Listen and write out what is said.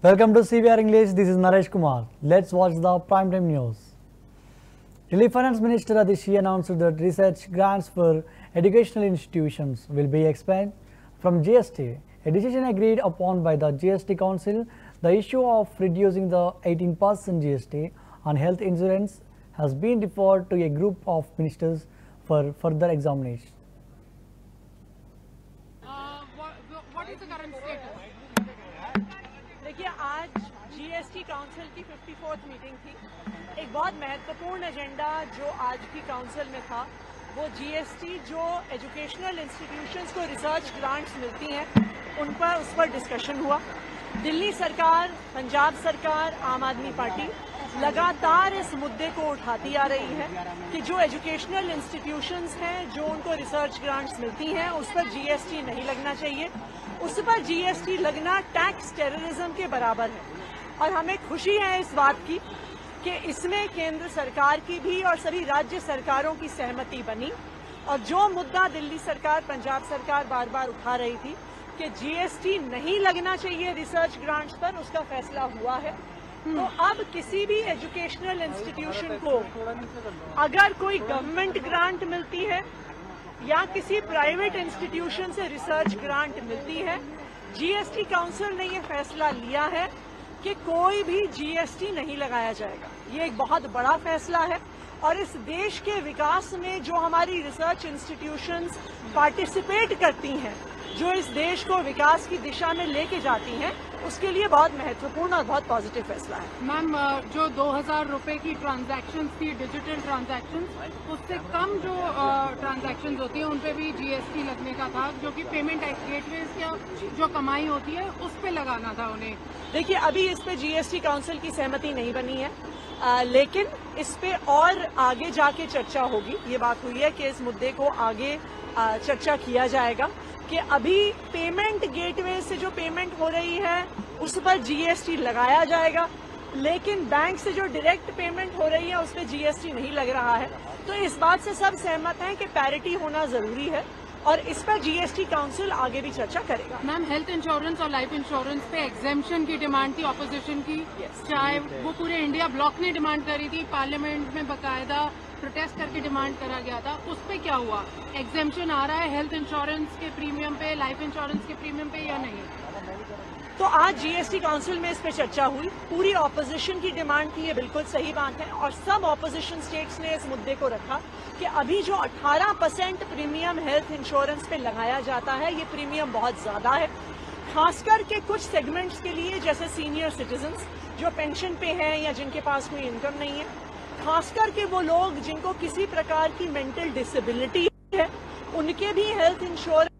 Welcome to CBR English. This is Naresh Kumar. Let's watch the primetime news. Delhi Finance Minister Adishi announced that research grants for educational institutions will be expanded from GST. A decision agreed upon by the GST Council. The issue of reducing the 18% GST on health insurance has been deferred to a group of ministers for further examination. What is the current status? देखिए, आज GST council की 54th meeting थी। एक बहुत महत्वपूर्ण agenda जो आज की काउंसिल में था वो जीएसटी जो एजुकेशनल इंस्टीट्यूशंस को रिसर्च ग्रांट्स मिलती हैं उस पर डिस्कशन हुआ। दिल्ली सरकार, पंजाब सरकार, आम आदमी पार्टी लगातार इस मुद्दे को उठाती आ रही है कि जो एजुकेशनल इंस्टीट्यूशंस हैं, जो उनको रिसर्च ग्रांट्स मिलती हैं, उस पर जीएसटी नहीं लगना चाहिए। उस पर जीएसटी लगना टैक्स टेररिज्म के बराबर है। और हमें खुशी है इस बात की कि इसमें केंद्र सरकार की भी और सभी राज्य सरकारों की सहमति बनी। और जो मुद्दा दिल्ली सरकार, पंजाब सरकार बार बार उठा रही थी कि जीएसटी नहीं लगना चाहिए रिसर्च ग्रांट्स पर, उसका फैसला हुआ है। तो अब किसी भी एजुकेशनल इंस्टीट्यूशन को अगर कोई गवर्नमेंट ग्रांट मिलती है या किसी प्राइवेट इंस्टीट्यूशन से रिसर्च ग्रांट मिलती है, जीएसटी काउंसिल ने ये फैसला लिया है कि कोई भी जीएसटी नहीं लगाया जाएगा। ये एक बहुत बड़ा फैसला है और इस देश के विकास में जो हमारी रिसर्च इंस्टीट्यूशंस पार्टिसिपेट करती हैं, जो इस देश को विकास की दिशा में लेके जाती हैं, उसके लिए बहुत महत्वपूर्ण और बहुत पॉजिटिव फैसला है। मैम, जो 2000 रुपए की ट्रांजैक्शंस थी, डिजिटल ट्रांजैक्शंस, उससे कम जो ट्रांजैक्शंस होती हैं उन पे भी जीएसटी लगने का था, जो कि पेमेंट गेटवेज की जो कमाई होती है उस पे लगाना था उन्हें। देखिए, अभी इस पे जीएसटी काउंसिल की सहमति नहीं बनी है, लेकिन इस पे और आगे जाके चर्चा होगी। ये बात हुई है कि इस मुद्दे को आगे चर्चा किया जाएगा कि अभी पेमेंट गेटवे से जो पेमेंट हो रही है उस पर जीएसटी लगाया जाएगा, लेकिन बैंक से जो डायरेक्ट पेमेंट हो रही है उस पर जीएसटी नहीं लग रहा है। तो इस बात से सब सहमत हैं कि पैरिटी होना जरूरी है और इस पर जीएसटी काउंसिल आगे भी चर्चा करेगा। मैम, हेल्थ इंश्योरेंस और लाइफ इंश्योरेंस पे एग्जेम्पशन की डिमांड थी ऑपोजिशन की, चाहे वो पूरे इंडिया ब्लॉक ने डिमांड करी थी, पार्लियामेंट में बकायदा प्रोटेस्ट करके डिमांड करा गया था, उस पे क्या हुआ? एग्जेम्पशन आ रहा है हेल्थ इंश्योरेंस के प्रीमियम पे, लाइफ इंश्योरेंस के प्रीमियम पे या नहीं? तो आज जीएसटी काउंसिल में इस पे चर्चा हुई। पूरी ऑपोजिशन की डिमांड थी, ये बिल्कुल सही बात है, और सब ऑपोजिशन स्टेट्स ने इस मुद्दे को रखा कि अभी जो 18% प्रीमियम हेल्थ इंश्योरेंस पे लगाया जाता है, ये प्रीमियम बहुत ज्यादा है, खासकर के कुछ सेगमेंट्स के लिए, जैसे सीनियर सिटीजन्स जो पेंशन पे हैं या जिनके पास कोई इनकम नहीं है, खासकर के वो लोग जिनको किसी प्रकार की मेंटल डिसेबिलिटी है, उनके भी हेल्थ इंश्योरेंस